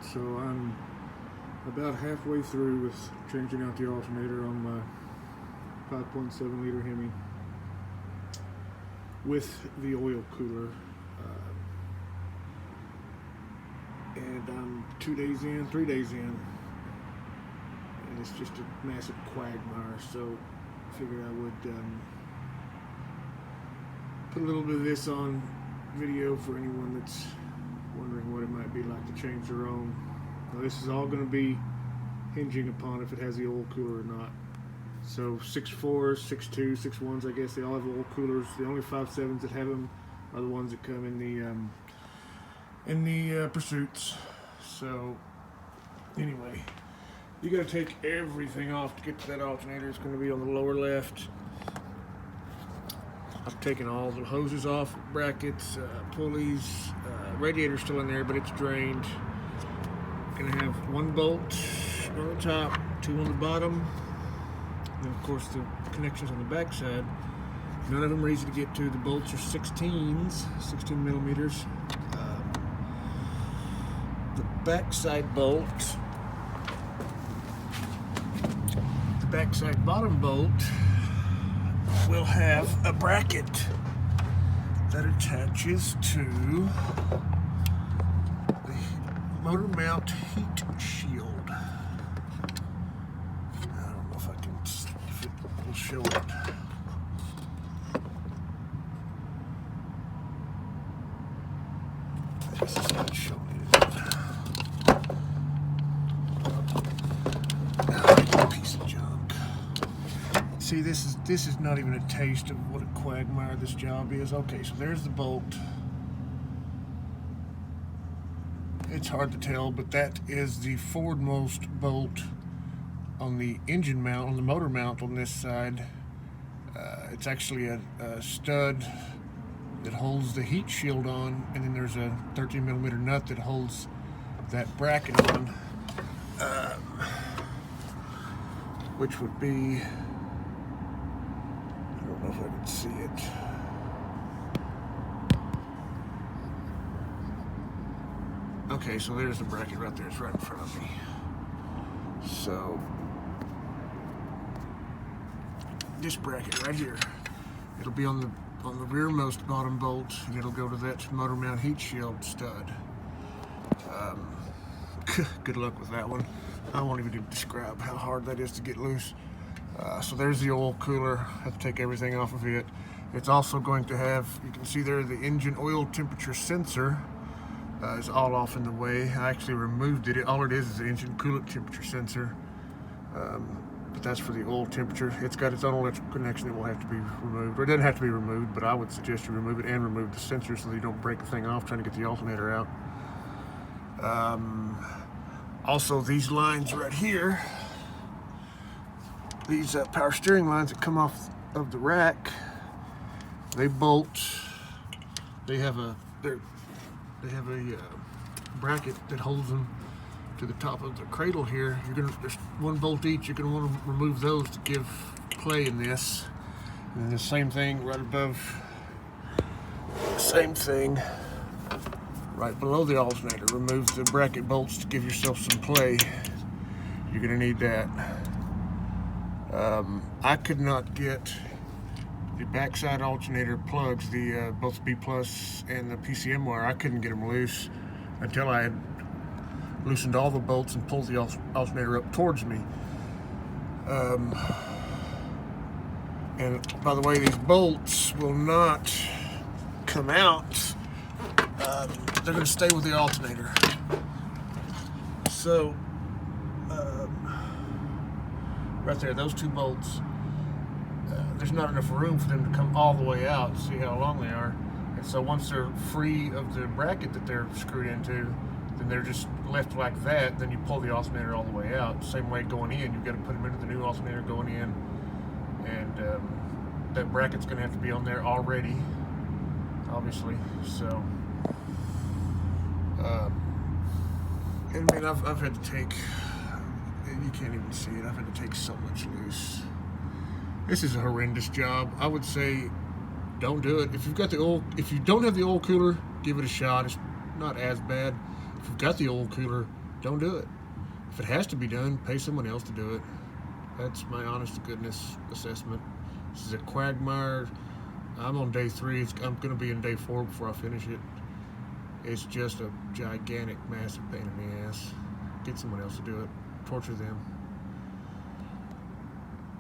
Alright, so I'm about halfway through with changing out the alternator on my 5.7 liter Hemi with the oil cooler. And I'm 2 days in, 3 days in, and it's just a massive quagmire, so I figured I would put a little bit of this on video for anyone that's wondering what it might be like to change their own. Now, this is all going to be hinging upon if it has the oil cooler or not. So 6.4s, 6.2, 6.1s, I guess, they all have oil coolers. The only 5.7s that have them are the ones that come in the Pursuits. So anyway, you got to take everything off to get to that alternator. It's going to be on the lower left. I've taken all the hoses off, brackets, pulleys, radiator's still in there, but it's drained. Gonna have one bolt on the top, two on the bottom, and of course the connections on the back side. None of them are easy to get to. The bolts are 16s, 16 millimeters. The backside bolt, the backside bottom bolt will have a bracket that attaches to the motor mount heat shield. I don't know if I can, if it will show it. I guess it's not showing it. Piece of junk. See, this is not even a taste of what a quagmire this job is. Okay, so there's the bolt. It's hard to tell, but that is the forwardmost bolt on the engine mount, on the motor mount on this side. It's actually a stud that holds the heat shield on, and then there's a 13 millimeter nut that holds that bracket on, which would be, I don't know if I can see it. Okay, so there's the bracket right there. It's right in front of me. So this bracket right here, it'll be on the rearmost bottom bolt, and it'll go to that motor mount heat shield stud. Good luck with that one. I won't even describe how hard that is to get loose. So there's the oil cooler. I have to take everything off of it. It's also going to have, you can see there, the engine oil temperature sensor is all off in the way. I actually removed it. All it is an engine coolant temperature sensor. But that's for the oil temperature. It's got its own electrical connection that will have to be removed. Or it doesn't have to be removed, but I would suggest you remove it and remove the sensor so that you don't break the thing off trying to get the alternator out. Also, these lines right here, these power steering lines that come off of the rack, they bolt. They have a bracket that holds them to the top of the cradle here. There's one bolt each. You're gonna want to remove those to give play in this. And then the same thing right above. Same thing right below the alternator. Remove the bracket bolts to give yourself some play. You're gonna need that. I could not get the backside alternator plugs, the both B plus and the PCM wire. I couldn't get them loose until I had loosened all the bolts and pulled the alternator up towards me. And by the way, these bolts will not come out. They're going to stay with the alternator. So, right there, those two bolts, there's not enough room for them to come all the way out. See how long they are. And so once they're free of the bracket that they're screwed into, then they're just left like that. Then you pull the alternator all the way out. Same way going in, you've got to put them into the new alternator going in, and that bracket's going to have to be on there already, obviously. So, and I mean, I've had to take, you can't even see it, I've had to take so much loose. This is a horrendous job. I would say don't do it. If you don't have the oil cooler, give it a shot. It's not as bad. If you've got the oil cooler, don't do it. If it has to be done, pay someone else to do it. That's my honest to goodness assessment. This is a quagmire. I'm on day 3. I'm going to be in day 4 before I finish it. It's just a gigantic, massive pain in the ass. Get someone else to do it. Torture them.